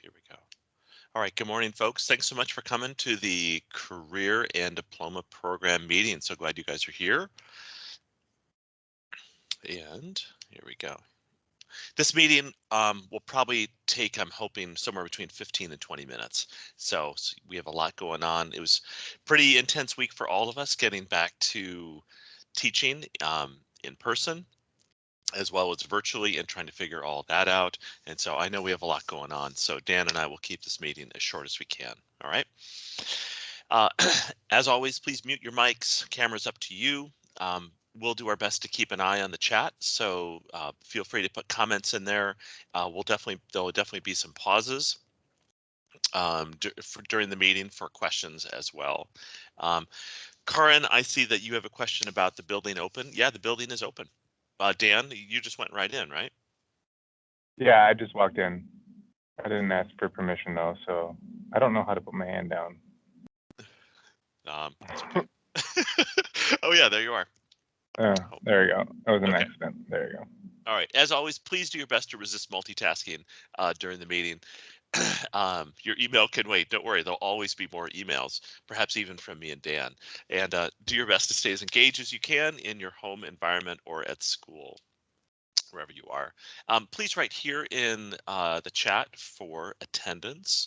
Here we go. All right, good morning, folks. Thanks so much for coming to the Career and Diploma Program meeting. So glad you guys are here. And here we go. This meeting will probably take, I'm hoping, somewhere between 15 and 20 minutes. So we have a lot going on. It was a pretty intense week for all of us getting back to teaching in person, as well as virtually, and trying to figure all that out. And so I know we have a lot going on. So Dan and I will keep this meeting as short as we can. All right. Uh, as always, please mute your mics. Camera's up to you. We'll do our best to keep an eye on the chat. So feel free to put comments in there. There'll definitely be some pauses during the meeting for questions as well. Karin, I see that you have a question about the building open. Yeah, the building is open. Dan, you just went right in, right? Yeah, I just walked in. I didn't ask for permission though, so I don't know how to put my hand down. That's okay. Oh yeah, there you are. There you go. That was an Okay. accident. There you go. All right. As always, please do your best to resist multitasking during the meeting. Your email can wait. Don't worry. There'll always be more emails, perhaps even from me and Dan. And do your best to stay as engaged as you can in your home environment or at school, wherever you are. Please write here in the chat for attendance.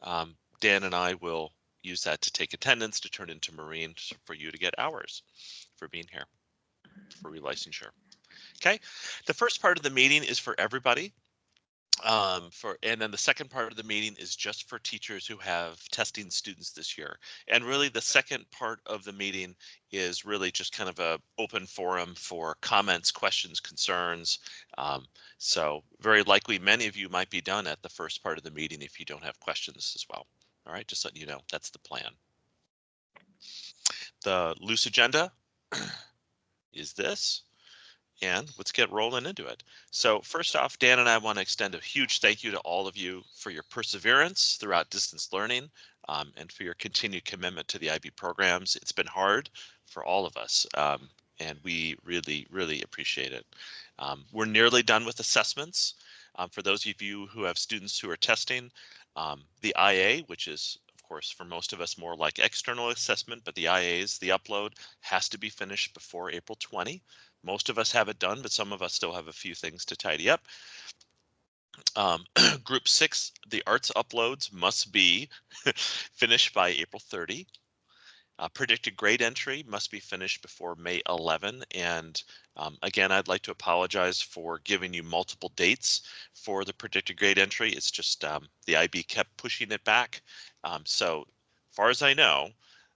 Dan and I will use that to take attendance to turn into Marine for you to get hours for being here for relicensure. Okay, the first part of the meeting is for everybody. And then the second part of the meeting is just for teachers who have testing students this year. And really the second part of the meeting is really just kind of a open forum for comments, questions, concerns. So very likely many of you might be done at the first part of the meeting if you don't have questions as well. All right, just letting you know, that's the plan. The loose agenda is this. And let's get rolling into it. So first off, Dan and I want to extend a huge thank you to all of you for your perseverance throughout distance learning and for your continued commitment to the IB programs. It's been hard for all of us, and we really, really appreciate it. We're nearly done with assessments. For those of you who have students who are testing, the IA, which is of course, for most of us more like external assessment, but the IAs, the upload has to be finished before April 20. Most of us have it done, but some of us still have a few things to tidy up. Group 6, the arts uploads must be finished by April 30. Predicted grade entry must be finished before May 11. And again, I'd like to apologize for giving you multiple dates for the predicted grade entry. It's just the IB kept pushing it back. So far as I know,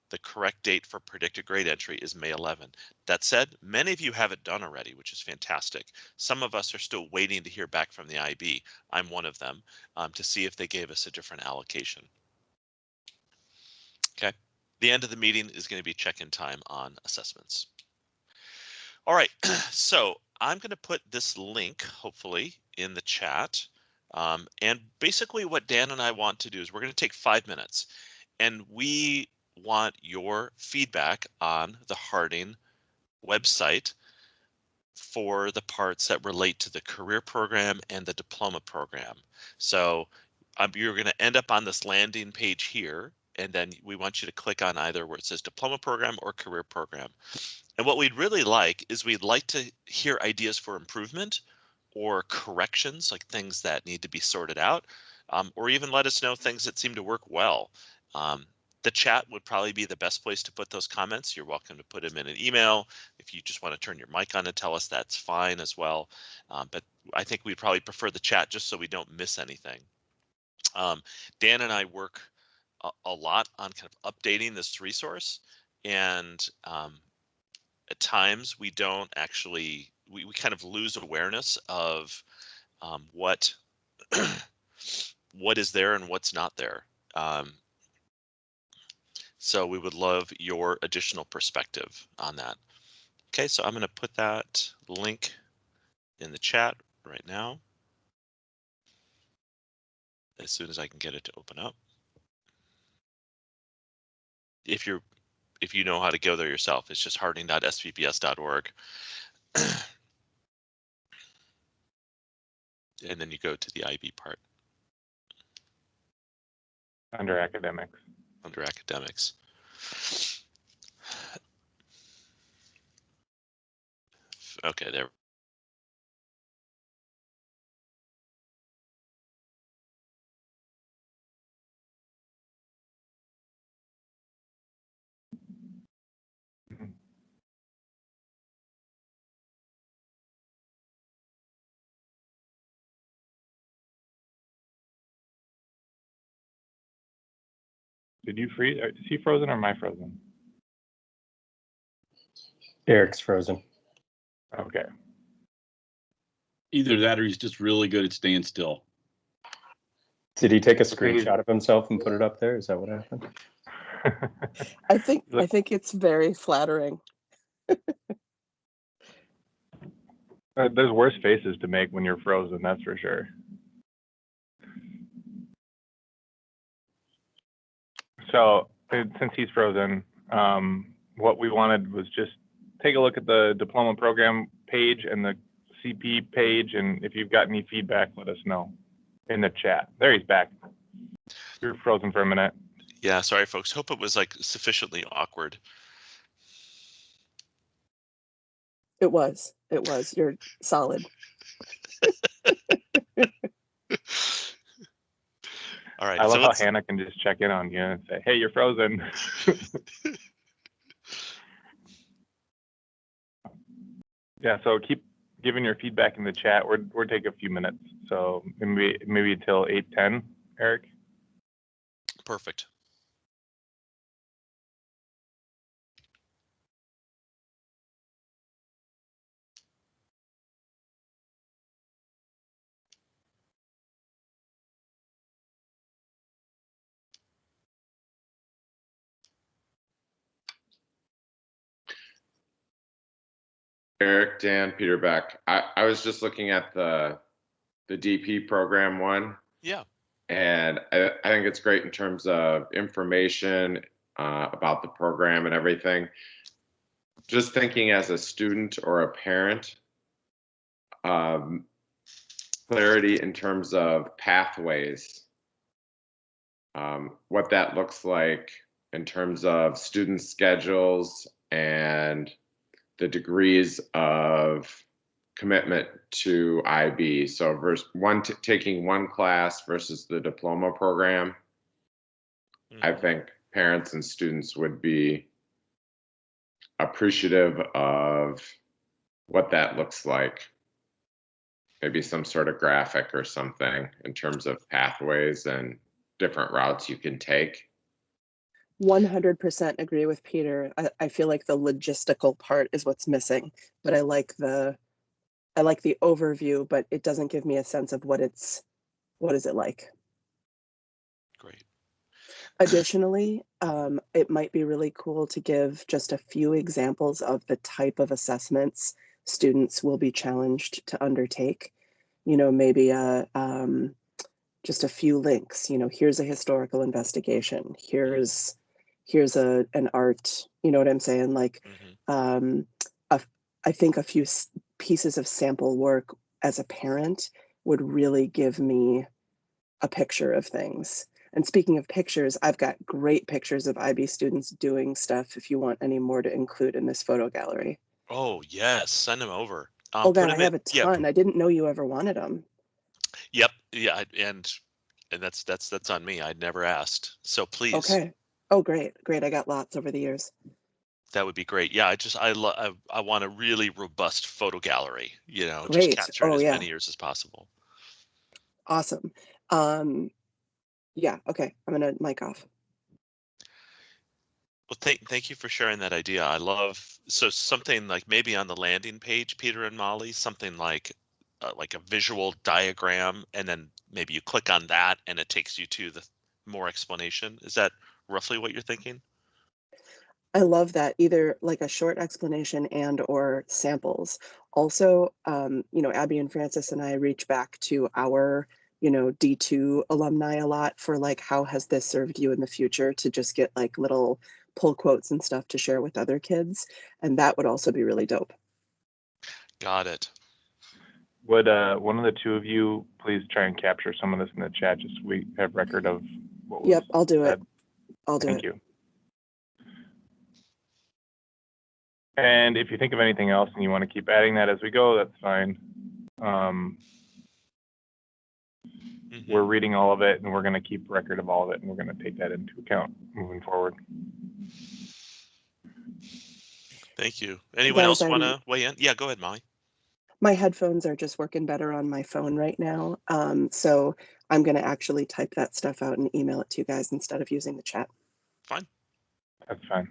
the correct date for predicted grade entry is May 11. That said, many of you have it done already, which is fantastic. Some of us are still waiting to hear back from the IB. I'm one of them to see if they gave us a different allocation. Okay, the end of the meeting is going to be check-in time on assessments. All right, so I'm going to put this link, hopefully, in the chat. And basically what Dan and I want to do is we're going to take 5 minutes and we want your feedback on the Harding website for the parts that relate to the career program and the diploma program. So you're going to end up on this landing page here, and then we want you to click on either where it says diploma program or career program. And what we'd really like is we'd like to hear ideas for improvement or corrections, like things that need to be sorted out, or even let us know things that seem to work well. The chat would probably be the best place to put those comments. You're welcome to put them in an email. If you just want to turn your mic on and tell us, that's fine as well. But I think we'd probably prefer the chat just so we don't miss anything. Dan and I work a lot on kind of updating this resource, and at times we don't actually, we kind of lose awareness of what is there and what's not there. So we would love your additional perspective on that. Okay, so I'm going to put that link in the chat right now as soon as I can get it to open up. If you know how to go there yourself, it's just harding.svps.org. And then you go to the IB part. Under academics. Under academics. Okay, there. Mhm. Did you freeze? Is he frozen or am I frozen? Eric's frozen. Okay. Either that or he's just really good at staying still. Did he take a Okay. screenshot of himself and put it up there? Is that what happened? I think it's very flattering. There's worse faces to make when you're frozen, that's for sure. So since he's frozen, what we wanted was just take a look at the diploma program page and the CP page, and if you've got any feedback, let us know in the chat. There, he's back. You're frozen for a minute. Yeah, sorry, folks. Hope it was like sufficiently awkward. It was. You're solid. All right. I love so how let's- Hannah can just check in on you and say, "Hey, you're frozen." Yeah, so keep giving your feedback in the chat. We're taking a few minutes, so maybe until 8:10, Eric. Perfect. Eric, Dan, Peter Beck. I was just looking at the DP program one, Yeah. and I think it's great in terms of information about the program and everything. Just thinking as a student or a parent, clarity in terms of pathways, what that looks like in terms of student schedules and the degrees of commitment to IB. So versus taking one class versus the diploma program, I Mhm. think parents and students would be appreciative of what that looks like. Maybe some sort of graphic or something in terms of pathways and different routes you can take. 100% agree with Peter. I feel like the logistical part is what's missing, but I like the overview, but it doesn't give me a sense of what is it like. Great. Additionally, it might be really cool to give just a few examples of the type of assessments students will be challenged to undertake. You know, maybe just a few links. You know, here's a historical investigation. Here's an art. You know what I'm saying? Like, Mhm. I think a few pieces of sample work as a parent would really give me a picture of things. And speaking of pictures, I've got great pictures of IB students doing stuff if you want any more to include in this photo gallery. Oh yes, send them over. Oh Put God, I 'em have in. a ton. I didn't know you ever wanted them. Yep. Yeah. And that's on me. I'd never asked. So please, Okay. Oh, great. I got lots over the years. that would be great. Yeah. I want a really robust photo gallery. You know, just Great. capture Oh as yeah. many years as possible. Awesome. Yeah, okay. I'm gonna mic off. Well, thank you for sharing that idea. I love so something like maybe on the landing page, Peter and Molly, something like a visual diagram, and then maybe you click on that and it takes you to the more explanation. Is that roughly what you're thinking? I love that, either like a short explanation and or samples. Also, you know, Abby and Francis and I reach back to our, you know, D2 alumni a lot for like, how has this served you in the future, to just get like little pull quotes and stuff to share with other kids. And that would also be really dope. Got it. Would one of the two of you please try and capture some of this in the chat, just so we have record of what was Yep, I'll do it. said. I'll do Thank it. you. And if you think of anything else and you want to keep adding that as we go, that's fine. We're reading all of it, and we're going to keep record of all of it, and we're going to take that into account moving forward. Thank you. Anyone Guys, else want to weigh in? Yeah, go ahead, Molly. My headphones are just working better on my phone right now. So I'm going to actually type that stuff out and email it to you guys instead of using the chat. Fine. That's fine.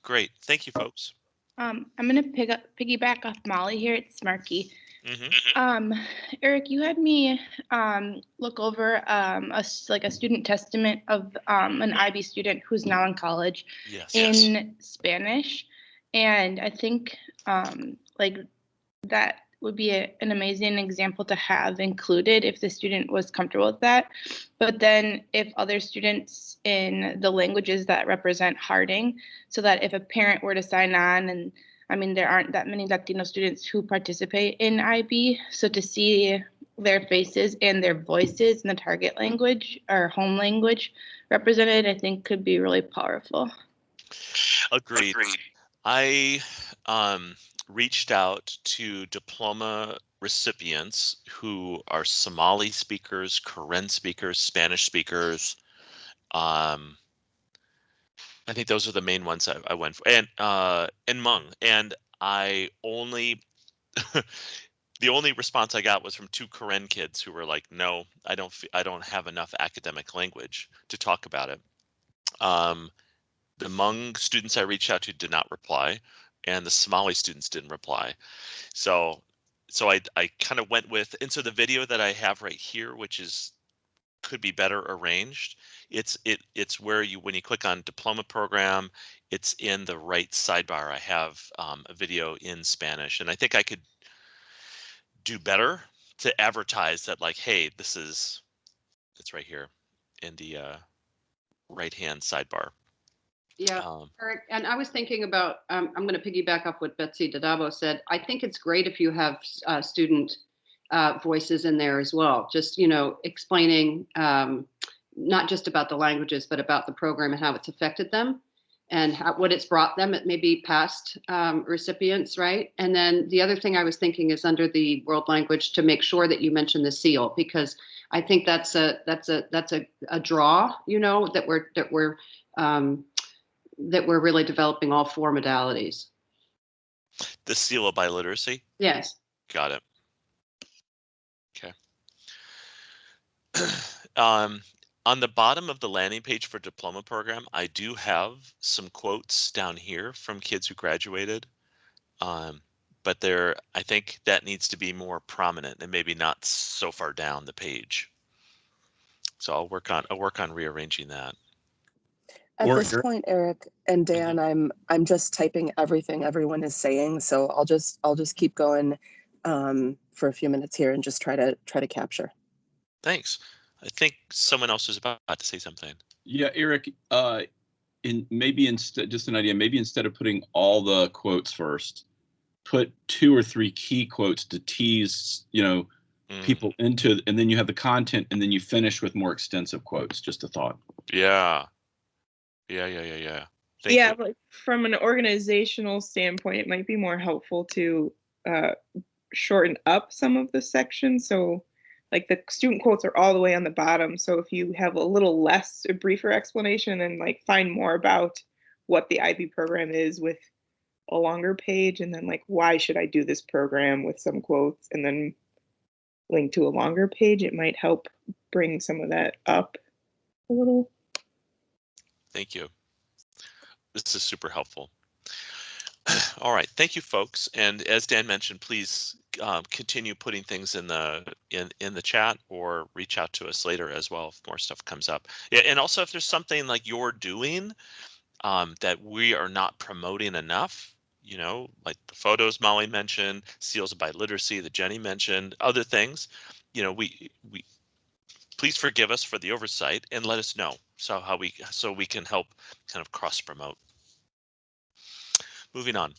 Great. Thank you, folks. I'm going to piggyback off Molly here. It's Marky. Eric, you had me look over a student testament of an IB student who's now in college in Spanish, and I think that would be an amazing example to have included if the student was comfortable with that. But then if other students in the languages that represent Harding, so that if a parent were to sign on, and I mean, there aren't that many Latino students who participate in IB, so to see their faces and their voices in the target language or home language represented, I think could be really powerful. Agreed. I reached out to diploma recipients who are Somali speakers, Karen speakers, Spanish speakers. I think those are the main ones I went for, and Hmong. And I only the only response I got was from 2 Karen kids who were like, "No, I don't have enough academic language to talk about it." The Hmong students I reached out to did not reply, and the Somali students didn't reply. So I kind of went with, and so the video that I have right here, which could be better arranged. It's where when you click on diploma program, it's in the right sidebar. I have a video in Spanish, and I think I could do better to advertise that, like, hey, it's right here in the right hand sidebar. Yeah, Eric, and I was thinking about, I'm going to piggyback off what Betsy Dadabo said. I think it's great if you have student voices in there as well, just, explaining not just about the languages, but about the program and how it's affected them and what it's brought them at maybe past recipients, right? And then the other thing I was thinking is under the world language to make sure that you mention the seal, because I think that's a draw, that we're really developing all 4 modalities. The seal of biliteracy? Yes. Got it. Okay. On the bottom of the landing page for diploma program, I do have some quotes down here from kids who graduated. But I think that needs to be more prominent and maybe not so far down the page. So I'll work on rearranging that. At this point, Eric and Dan, I'm just typing everything everyone is saying, so I'll just keep going for a few minutes here and just try to capture. Thanks. I think someone else is about to say something. Yeah, Eric. Maybe instead of putting all the quotes first, put 2 or 3 key quotes to tease people into, and then you have the content, and then you finish with more extensive quotes. Just a thought. Yeah. Thank you. Like from an organizational standpoint, it might be more helpful to shorten up some of the sections. So like the student quotes are all the way on the bottom. So if you have a little a briefer explanation, and like find more about what the IB program is with a longer page, and then like, why should I do this program with some quotes, and then link to a longer page, it might help bring some of that up a little. Thank you. This is super helpful. All right, thank you, folks. And as Dan mentioned, please continue putting things in the chat, or reach out to us later as well if more stuff comes up. Yeah, and also if there's something like you're doing that we are not promoting enough, like the photos Molly mentioned, seals of biliteracy that Jenny mentioned, other things, we please forgive us for the oversight and let us know so we can help kind of cross promote. Moving on.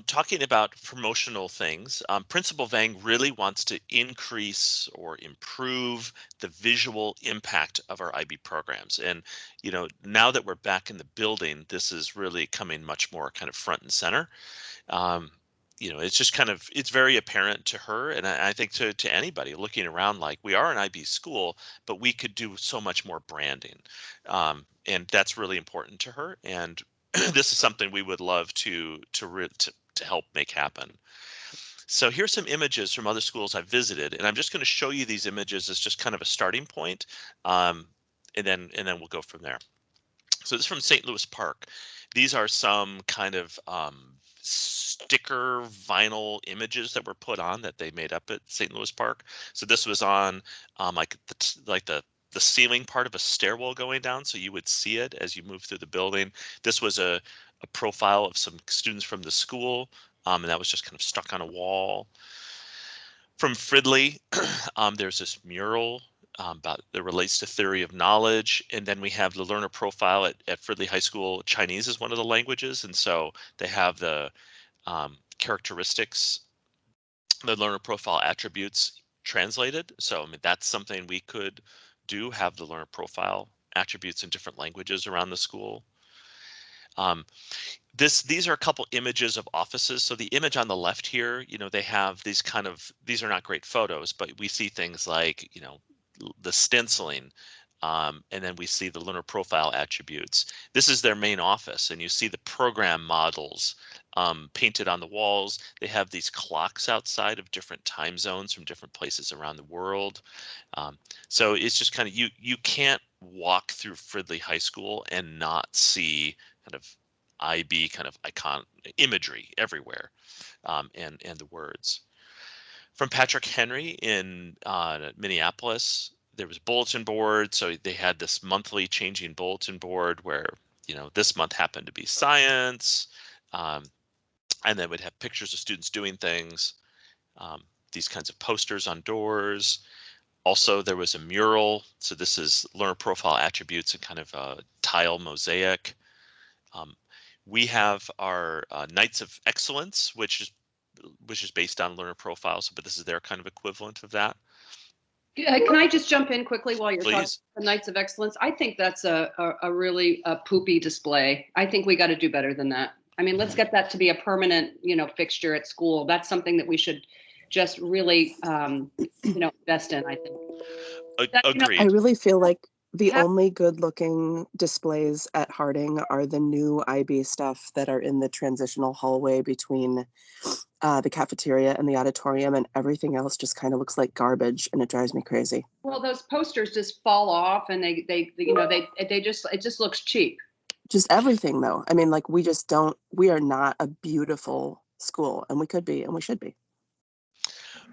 talking about promotional things, Principal Vang really wants to increase or improve the visual impact of our IB programs. And, you know, now that we're back in the building, this is really coming much more kind of front and center. You know, it's just kind of, it's very apparent to her, and I think to anybody looking around, like, we are an IB school, but we could do so much more branding. And that's really important to her. And this is something we would love to help make happen. So here's some images from other schools I've visited, and I'm just going to show you these images as just kind of a starting point, and then we'll go from there. So this is from St. Louis Park. These are some kind of sticker vinyl images that were put on that they made up at St. Louis Park. So this was on like the ceiling part of a stairwell going down, so you would see it as you move through the building. This was a profile of some students from the school, and that was just kind of stuck on a wall. From Fridley, there's this mural about that relates to theory of knowledge, and then we have the learner profile at Fridley High School. Chinese is one of the languages, and so they have the characteristics, the learner profile attributes translated. So I mean, that's something we could do, have the learner profile attributes in different languages around the school. These are a couple images of offices. So the image on the left here, you know, they have these kind of, these are not great photos, but we see things like, you know, the stenciling, and then we see the learner profile attributes. This is their main office, and you see the program models painted on the walls. They have these clocks outside of different time zones from different places around the world. So it's just kind of, you can't walk through Fridley High School and not see kind of IB kind of icon imagery everywhere, and the words. From Patrick Henry in Minneapolis, there was a bulletin board. So they had this monthly changing bulletin board where, you know, this month happened to be science, and then we'd have pictures of students doing things, these kinds of posters on doors. Also, there was a mural. So this is learner profile attributes and kind of a tile mosaic. We have our Knights of Excellence, which is based on learner profiles, but this is their kind of equivalent of that. Can I just jump in quickly while you're talking Please. about the Knights of Excellence? I think that's a really poopy display. I think we got to do better than that. I mean, let's get that to be a permanent, you know, fixture at school. That's something that we should just really, you know, invest in, I think. Agreed. I really feel like the Yeah. only good looking displays at Harding are the new IB stuff that are in the transitional hallway between the cafeteria and the auditorium, and everything else just kind of looks like garbage, and it drives me crazy. Well, those posters just fall off, and they you know, they just, it just looks cheap. Just everything though. I mean, like, we are not a beautiful school, and we could be, and we should be.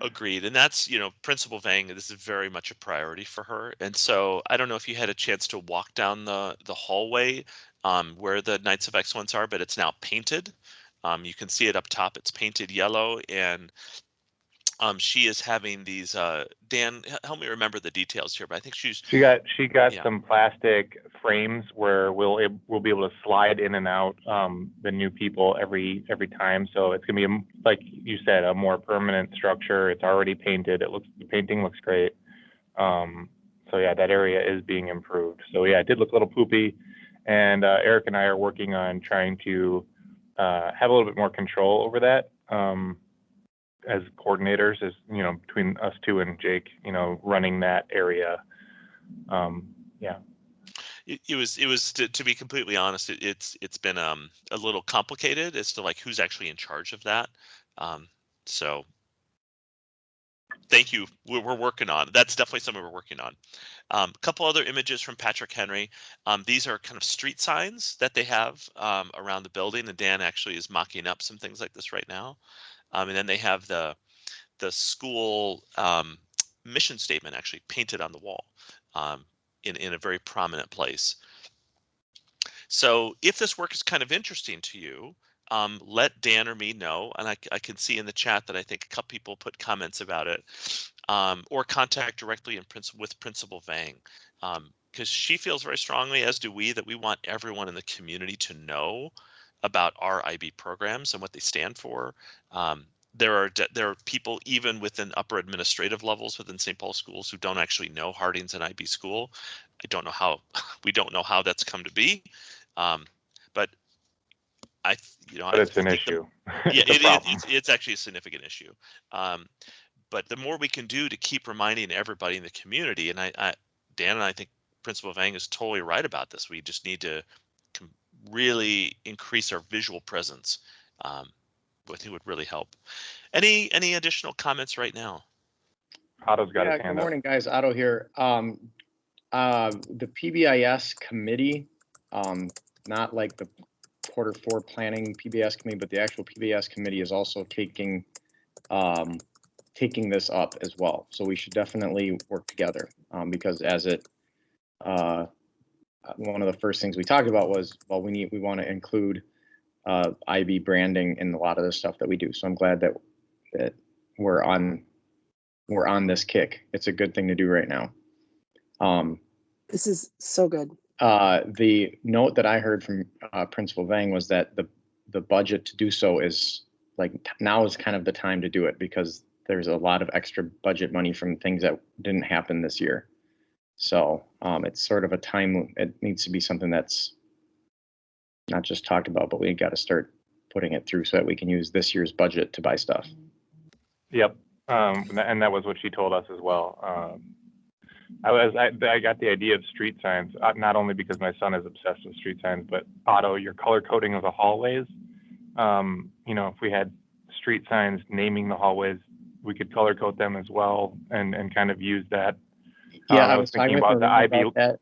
Agreed. And that's, you know, Principal Vang, this is very much a priority for her. And so I don't know if you had a chance to walk down the hallway where the Knights of Excellence are, but it's now painted. You can see it up top. It's painted yellow, and she is having these. Dan, help me remember the details here, but I think she got Yeah. some plastic frames where we'll be able to slide in and out the new people every time. So it's gonna be, like you said, a more permanent structure. It's already painted. The painting looks great. So yeah, that area is being improved. So yeah, it did look a little poopy, and Eric and I are working on trying to have a little bit more control over that. As coordinators, as you know, between us two and Jake, you know, running that area. Yeah. It was to be completely honest, it's been a little complicated as to like who's actually in charge of that. So thank you. We're working on. That's definitely something we're working on. A couple other images from Patrick Henry. These are kind of street signs that they have around the building, and Dan actually is mocking up some things like this right now. And then they have the school mission statement actually painted on the wall in a very prominent place. So if this work is kind of interesting to you, let Dan or me know, and I can see in the chat that I think a couple people put comments about it, or contact directly with Principal Vang, because she feels very strongly, as do we, that we want everyone in the community to know about our IB programs and what they stand for. There are people even within upper administrative levels within St. Paul schools who don't actually know Harding's an IB school. I don't know how we don't know how that's come to be, but But it's an issue. Yeah, It's a problem. it's actually a significant issue. But the more we can do to keep reminding everybody in the community, and Dan and I think Principal Vang is totally right about this. We just need to really increase our visual presence. I think would really help. Any additional comments right now? Otto's got his Good hand morning, guys. Otto here. The PBIS committee, not like the quarter 4 planning PBS committee, but the actual PBS committee is also taking this up as well. So we should definitely work together, because as it one of the first things we talked about was, well, we want to include IB branding in a lot of the stuff that we do. So I'm glad that we're on this kick. It's a good thing to do right now. This is so good. The note that I heard from Principal Vang was that the budget to do so is like, now is kind of the time to do it, because there's a lot of extra budget money from things that didn't happen this year. So it's sort of a time, it needs to be something that's not just talked about, but we got to start putting it through so that we can use this year's budget to buy stuff. Yep. And that was what she told us as well. I got the idea of street signs, not only because my son is obsessed with street signs, but Otto, your color coding of the hallways. If we had street signs naming the hallways, we could color code them as well, and kind of use that. Yeah, I was thinking about the IB. About that.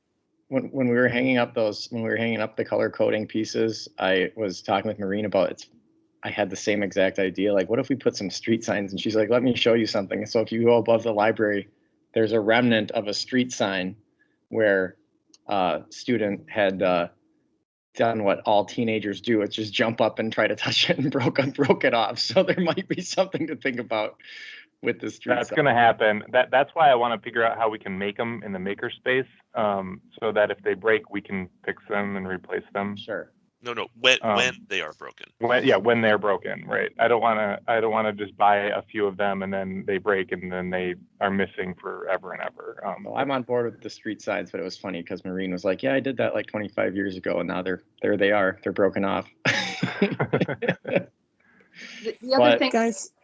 When we were hanging up the color coding pieces, I was talking with Maureen about it. I had the same exact idea. Like, what if we put some street signs? And she's like, let me show you something. So if you go above the library, there's a remnant of a street sign where a student had done what all teenagers do. It's just jump up and try to touch it and broke it off. So there might be something to think about with the street That's sign. going to happen. That's why I want to figure out how we can make them in the makerspace, so that if they break, we can fix them and replace them. Sure. No, when they are broken. When they're broken, right? I don't want to just buy a few of them and then they break and then they are missing forever and ever. Well, I'm on board with the street signs, but it was funny because Maureen was like, "Yeah, I did that like 25 years ago, and now they're broken off."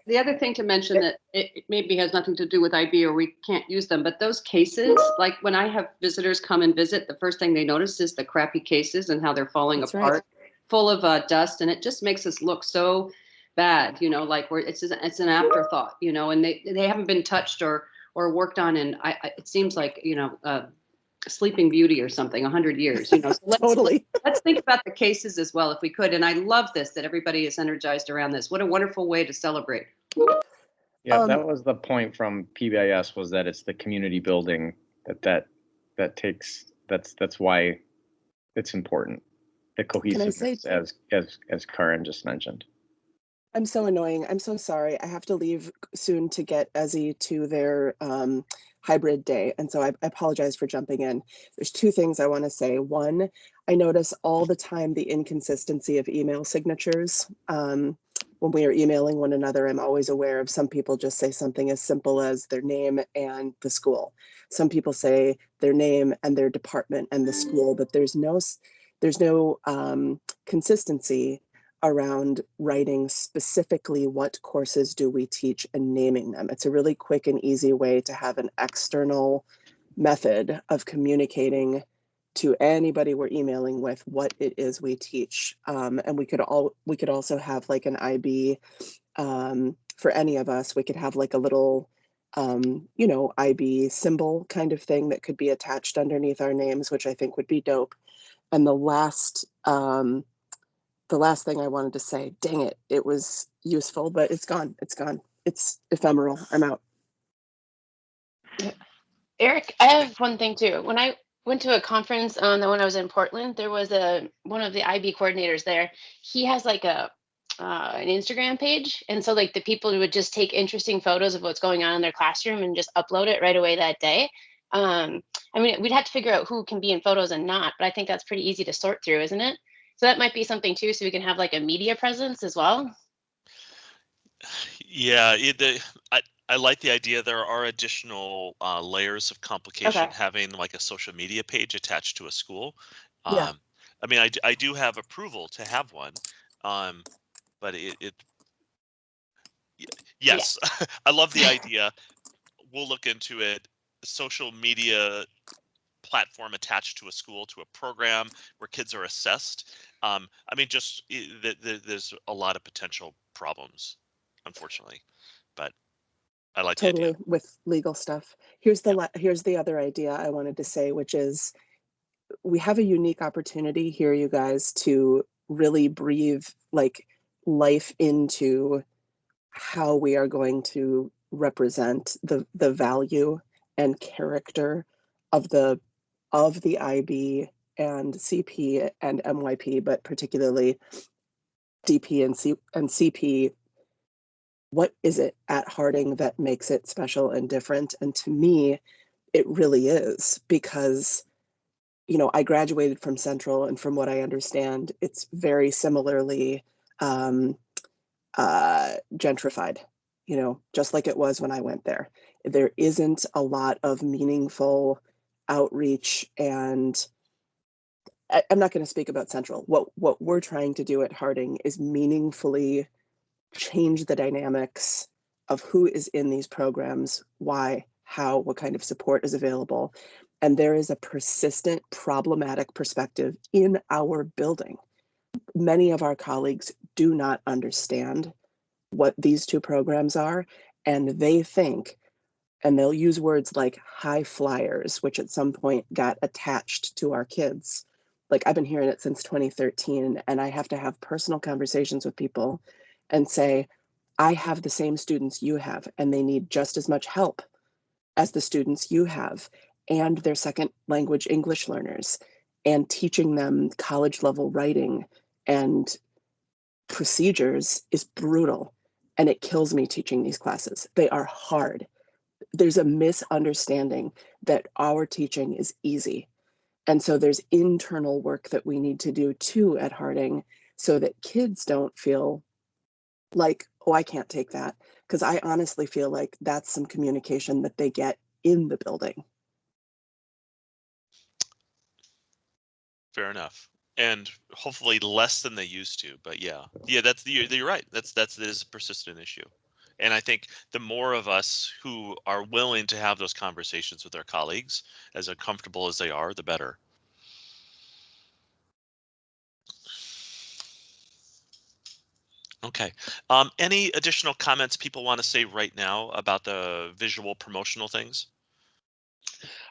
The other thing to mention that it maybe has nothing to do with IB or we can't use them, but those cases, like when I have visitors come and visit, the first thing they notice is the crappy cases and how they're falling apart, full of dust, and it just makes us look so bad, like it's an afterthought, and they haven't been touched or worked on, and it seems like Sleeping Beauty or something, 100 years, So let's think about the cases as well if we could. And I love this, that everybody is energized around this. What a wonderful way to celebrate. Yeah, that was the point from PBIS, was that it's the community building that's why it's important. The cohesiveness, as Karen just mentioned. I'm so annoying. I'm so sorry. I have to leave soon to get Ezzy to their hybrid day. And so I apologize for jumping in. There's two things I want to say. One, I notice all the time the inconsistency of email signatures. When we are emailing one another, I'm always aware of some people just say something as simple as their name and the school. Some people say their name and their department and the school, but there's no consistency around writing specifically what courses do we teach and naming them. It's a really quick and easy way to have an external method of communicating to anybody we're emailing with what it is we teach. And we could also have like an IB for any of us. We could have like a little IB symbol kind of thing that could be attached underneath our names, which I think would be dope. And the last thing I wanted to say, dang it, it was useful, but it's gone. It's ephemeral. I'm out. Eric, I have one thing too. When I went to a conference when I was in Portland, there was one of the IB coordinators there. He has like an Instagram page. And so like the people would just take interesting photos of what's going on in their classroom and just upload it right away that day. We'd have to figure out who can be in photos and not, but I think that's pretty easy to sort through, isn't it? So that might be something too, so we can have like a media presence as well. Yeah, I like the idea. There are additional layers of complication Okay. having like a social media page attached to a school. Yeah. I mean, I do have approval to have one, but yes, I love the idea. We'll look into it. Social media platform attached to a school, to a program where kids are assessed. I mean, just there's a lot of potential problems, unfortunately, but I like the idea. Totally, with legal stuff. Here's the other idea I wanted to say, which is we have a unique opportunity here, you guys, to really breathe like life into how we are going to represent the value and character of the IB and CP and MYP, but particularly DP and CP. What is it at Harding that makes it special and different? And to me, it really is, because I graduated from Central, and from what I understand, it's very similarly gentrified, just like it was when I went there. There isn't a lot of meaningful outreach, and I'm not going to speak about Central. What we're trying to do at Harding is meaningfully change the dynamics of who is in these programs, why, how, what kind of support is available. And there is a persistent problematic perspective in our building. Many of our colleagues do not understand what these two programs are, and they think, and they'll use words like high flyers, which at some point got attached to our kids. Like, I've been hearing it since 2013, and I have to have personal conversations with people and say, I have the same students you have, and they need just as much help as the students you have, and their second language English learners, and teaching them college level writing and procedures is brutal. And it kills me teaching these classes. They are hard. There's a misunderstanding that our teaching is easy. And so there's internal work that we need to do too at Harding, so that kids don't feel like, oh, I can't take that. Because I honestly feel like that's some communication that they get in the building. Fair enough. And hopefully less than they used to, but yeah, you're right. That is a persistent issue. And I think the more of us who are willing to have those conversations with our colleagues, as uncomfortable as they are, the better. Okay. Any additional comments people want to say right now about the visual promotional things?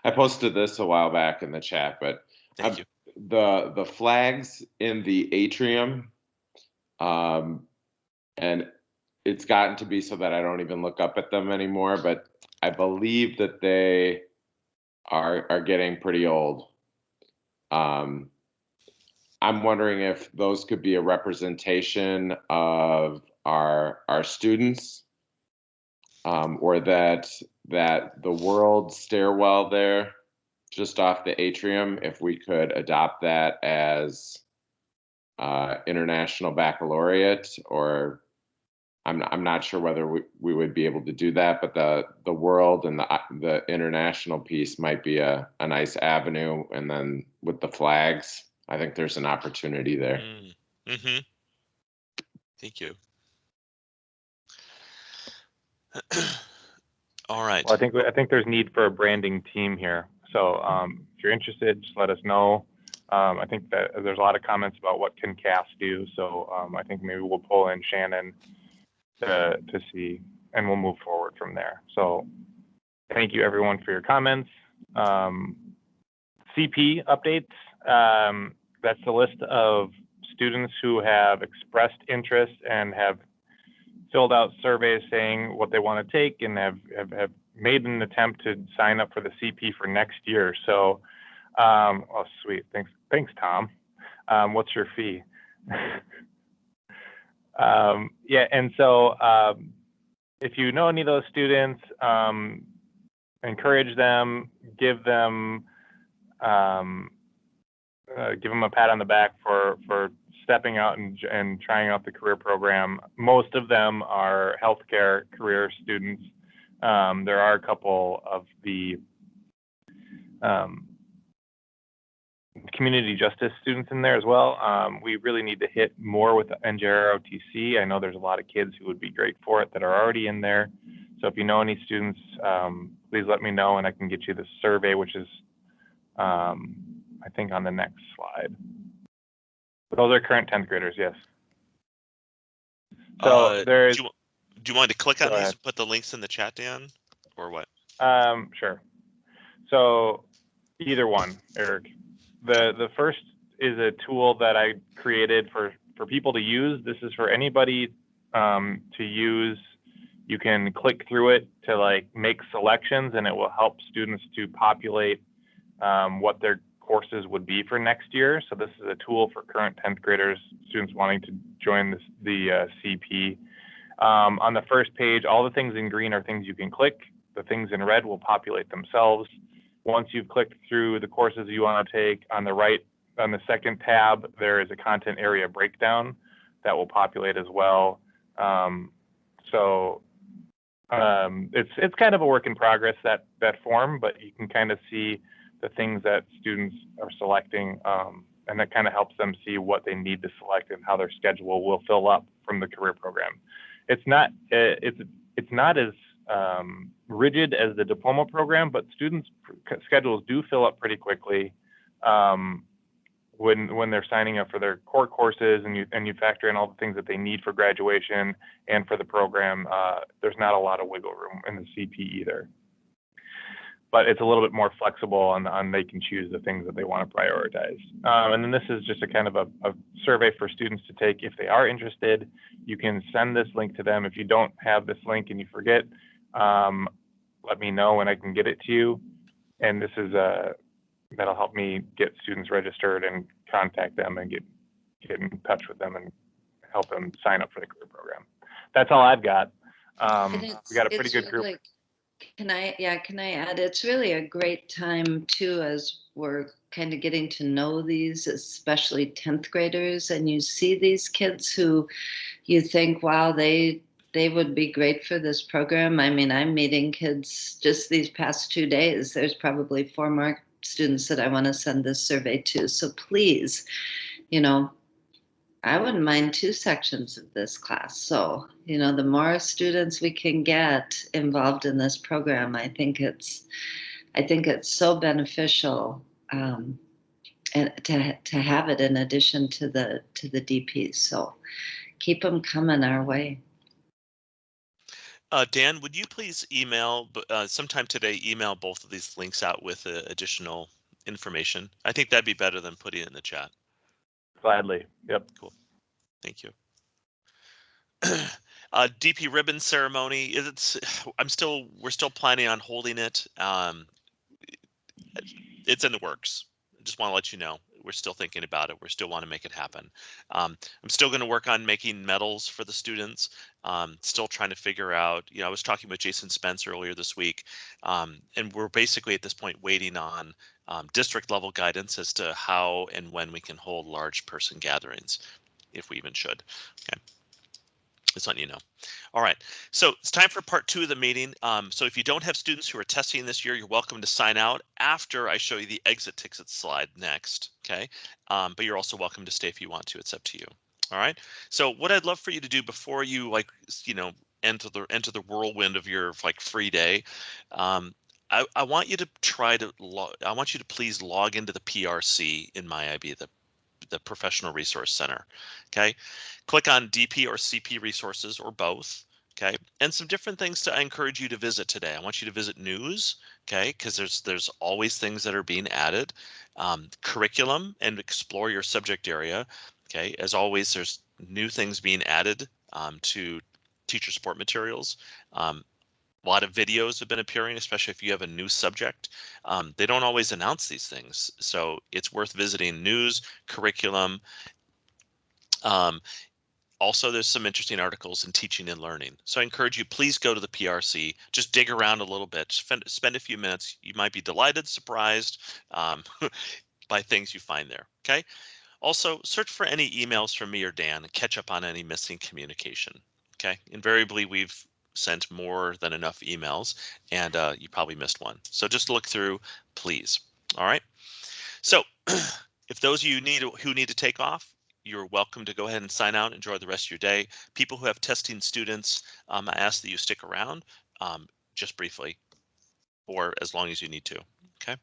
I posted this a while back in the chat, but Thank you. The flags in the atrium, and it's gotten to be so that I don't even look up at them anymore, but I believe that they are getting pretty old. I'm wondering if those could be a representation of our students, or that the world stairwell there just off the atrium, if we could adopt that as International Baccalaureate, or I'm not sure whether we would be able to do that, but the world and the international piece might be a nice avenue. And then with the flags, I think there's an opportunity there. Mm-hmm. Thank you. All right. Well, I think there's need for a branding team here. So if you're interested, just let us know. I think that there's a lot of comments about what can CAS do. So I think maybe we'll pull in Shannon to see, and we'll move forward from there. So thank you everyone for your comments. CP updates. That's the list of students who have expressed interest and have filled out surveys saying what they want to take, and have made an attempt to sign up for the CP for next year. So, oh, sweet. Thanks, Tom. What's your fee? Yeah, and so if you know any of those students, encourage them, give them give them a pat on the back for stepping out and trying out the career program. Most of them are healthcare career students. There are a couple of the community justice students in there as well. We really need to hit more with NJROTC. I know there's a lot of kids who would be great for it that are already in there. So if you know any students, please let me know and I can get you the survey, which is, I think, on the next slide. Those are current 10th graders, yes. So there's. Do you want to click on Go these ahead. and put the links in the chat, Dan, or what? Sure. So either one, Eric. The first is a tool that I created for people to use. This is for anybody to use. You can click through it to like make selections, and it will help students to populate what their courses would be for next year. So this is a tool for current 10th graders, students wanting to join the CP. On the first page, all the things in green are things you can click. The things in red will populate themselves. Once you've clicked through the courses you want to take, on the right, on the second tab, there is a content area breakdown that will populate as well. It's kind of a work in progress, that form, but you can kind of see the things that students are selecting, and that kind of helps them see what they need to select and how their schedule will fill up from the career program. It's not as rigid as the diploma program, but students' schedules do fill up pretty quickly when they're signing up for their core courses, and you factor in all the things that they need for graduation and for the program. There's not a lot of wiggle room in the CP either, but it's a little bit more flexible on they can choose the things that they want to prioritize. And then this is just a kind of a survey for students to take if they are interested. You can send this link to them. If you don't have this link and you forget, let me know and I can get it to you. And this is that'll help me get students registered and contact them and get in touch with them and help them sign up for the career program. That's all I've got. We got a pretty good group. Like, can I add, it's really a great time too, as we're kind of getting to know these, especially 10th graders, and you see these kids who you think, wow, they would be great for this program. I mean, I'm meeting kids just these past 2 days. There's probably 4 more students that I want to send this survey to. So please, I wouldn't mind 2 sections of this class. So, the more students we can get involved in this program, I think it's so beneficial, and to have it in addition to the DPs. So keep them coming our way. Dan, would you please email sometime today? Email both of these links out with additional information. I think that'd be better than putting it in the chat. Gladly. Yep. Cool. Thank you. DP ribbon ceremony. We're still planning on holding it. It's in the works. I just want to let you know. We're still thinking about it. We still want to make it happen. I'm still going to work on making medals for the students. Still trying to figure out, I was talking with Jason Spence earlier this week, and we're basically at this point waiting on district level guidance as to how and when we can hold large person gatherings, if we even should. Okay. Just letting you know. All right, so it's time for part 2 of the meeting. So if you don't have students who are testing this year, you're welcome to sign out after I show you the exit tickets slide next, okay? But you're also welcome to stay if you want to. It's up to you. All right, so what I'd love for you to do before you enter the whirlwind of your free day, I want you to I want you to please log into the PRC in MyIB, the Professional Resource Center. Okay, click on DP or CP resources or both. Okay, and some different things I encourage you to visit today. I want you to visit news. Okay, because there's always things that are being added. Curriculum, and explore your subject area. Okay, as always, there's new things being added to teacher support materials. A lot of videos have been appearing, especially if you have a new subject. They don't always announce these things, so it's worth visiting news, curriculum. Also, there's some interesting articles in teaching and learning. So I encourage you, please go to the PRC, just dig around a little bit, spend a few minutes. You might be delighted, surprised. by things you find there. Okay. Also, search for any emails from me or Dan and catch up on any missing communication. Okay. Invariably, we've sent more than enough emails, and you probably missed one. So just look through, please. All right. So if those of you who need to take off, you're welcome to go ahead and sign out. Enjoy the rest of your day. People who have testing students, I ask that you stick around just briefly or as long as you need to. Okay.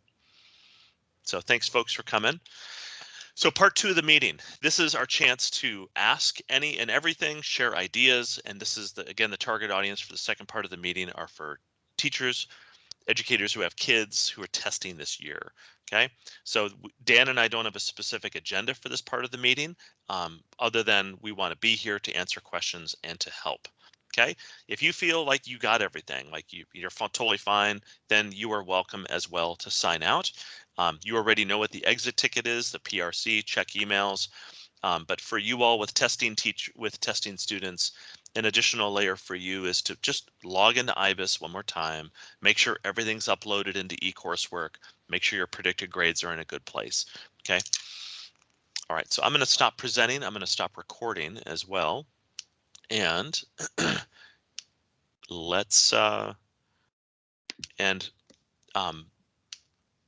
So thanks, folks, for coming. So part 2 of the meeting, this is our chance to ask any and everything, share ideas, and this is again the target audience for the second part of the meeting are for teachers, educators who have kids who are testing this year. Okay, so Dan and I don't have a specific agenda for this part of the meeting, other than we want to be here to answer questions and to help. Okay, if you feel like you got everything, like you're totally fine, then you are welcome as well to sign out. You already know what the exit ticket is, the PRC, check emails. But for you all with testing students, an additional layer for you is to just log into IBIS one more time, make sure everything's uploaded into eCoursework, make sure your predicted grades are in a good place. Okay. All right, so I'm going to stop presenting. I'm going to stop recording as well. And let's